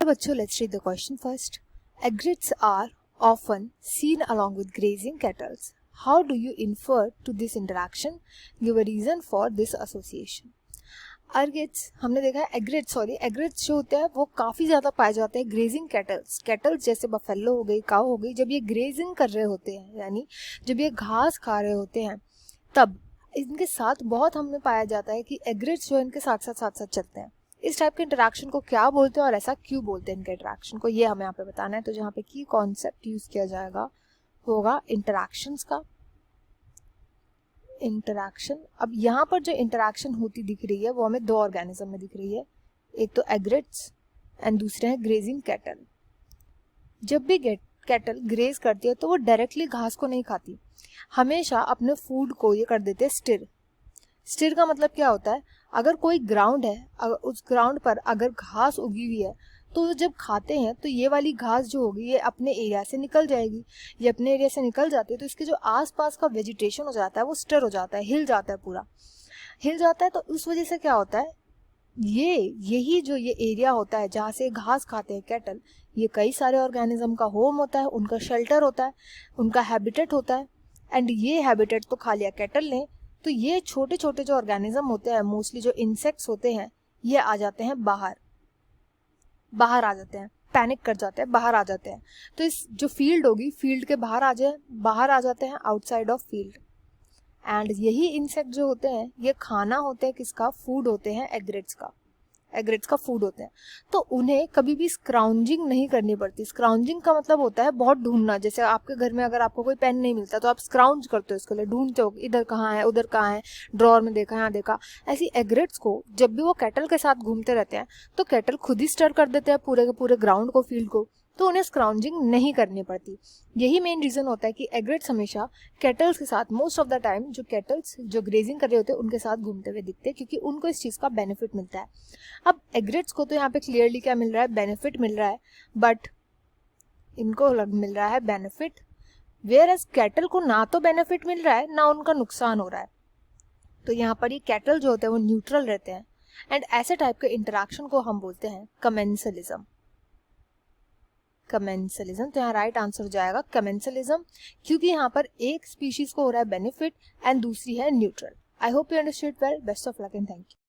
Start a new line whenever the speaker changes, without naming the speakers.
बच्चों, let's read the question first. Egrets are often seen along with grazing cattle. How do you infer to this interaction? Give a reason for this association. Egrets हमने देखा है, egrets जो होते हैं वो काफ़ी ज़्यादा पाए जाते हैं ग्रेजिंग कैटल्स जैसे बफेलो हो गई, काऊ हो गई। जब ये ग्रेजिंग कर रहे होते हैं, यानी जब ये घास खा रहे होते हैं, तब इनके साथ बहुत हमें पाया जाता है कि एग्रेट्स जो इनके साथ साथ चलते हैं। इस टाइप के इंटरेक्शन को क्या बोलते हैं और ऐसा क्यों बोलते हैं इनके इंटरेक्शन को, ये हमें यहाँ पे बताना है। तो जहाँ पे की कॉन्सेप्ट यूज किया जाएगा होगा इंटरेक्शंस का। इंटरेक्शन, अब यहाँ पर जो इंटरेक्शन होती दिख रही है वो हमें दो ऑर्गेनिज्म में दिख रही है, एक तो एग्रेट्स एंड दूसरे हैं ग्रेजिंग कैटल। जब भी कैटल ग्रेज करती है तो वो डायरेक्टली घास को नहीं खाती, हमेशा अपने फूड को ये कर देते हैं स्टिर का मतलब क्या होता है, अगर कोई ग्राउंड है, अगर उस ग्राउंड पर अगर घास उगी हुई है तो जब खाते हैं तो ये वाली घास जो होगी ये अपने एरिया से निकल जाएगी। ये अपने एरिया से निकल जाती है तो इसके जो आसपास का वेजिटेशन हो जाता है वो स्टर हो जाता है, हिल जाता है, पूरा हिल जाता है। तो उस वजह से क्या होता है, यही जो ये एरिया होता है जहाँ से घास खाते हैं कैटल, ये कई सारे ऑर्गेनिज्म का होम होता है, उनका शेल्टर होता है, उनका हैबिटेट होता है। एंड ये हैबिटेट तो खा लिया कैटल ने, तो ये छोटे छोटे जो ऑर्गेनिज्म होते हैं, मोस्टली जो इंसेक्ट्स होते हैं, ये आ जाते हैं बाहर आ जाते हैं, पैनिक कर जाते हैं, बाहर आ जाते हैं। तो इस जो फील्ड होगी, फील्ड के बाहर आ जाते हैं, आउटसाइड ऑफ फील्ड। एंड यही इंसेक्ट जो होते हैं ये खाना होते हैं किसका, फूड होते हैं एग्रेट्स का फूड होते हैं। तो उन्हें कभी भी स्क्राउंजिंग नहीं करनी पड़ती। स्क्राउंजिंग का मतलब होता है बहुत ढूंढना। जैसे आपके घर में अगर आपको कोई पेन नहीं मिलता तो आप स्क्राउंज करते हो, इसके लिए ढूंढते हो, इधर कहाँ है, उधर कहाँ है, ड्रॉअर में देखा, यहाँ देखा। ऐसी एग्रेट्स को जब भी वो कैटल के साथ घूमते रहते हैं तो कैटल खुद ही स्टर कर देते हैं पूरे के पूरे ग्राउंड को, फील्ड को, तो उन्हें स्क्राउंजिंग नहीं करनी पड़ती। यही मेन रीजन होता है कि एग्रेट्स हमेशा कैटल्स के साथ, मोस्ट ऑफ द टाइम जो कैटल्स जो ग्रेजिंग कर रहे होते हैं उनके साथ घूमते हुए दिखते हैं, क्योंकि उनको इस चीज़ का बेनिफिट मिलता है। अब एग्रेट्स को तो यहाँ पे क्लियरली क्या मिल रहा है, बेनिफिट मिल रहा है, बट इनको मिल रहा है बेनिफिट, वेयर एज कैटल को ना तो बेनिफिट मिल रहा है ना उनका नुकसान हो रहा है। तो यहाँ पर ये कैटल जो होते हैं वो न्यूट्रल रहते हैं। एंड ऐसे टाइप के इंटरेक्शन को हम बोलते हैं कमेंसलिज्म। तो यहाँ राइट आंसर हो जाएगा कमेंसलिज्म, क्योंकि यहाँ पर एक स्पीशीज को हो रहा है बेनिफिट एंड दूसरी है neutral. I hope you understood well. Best of luck and thank you.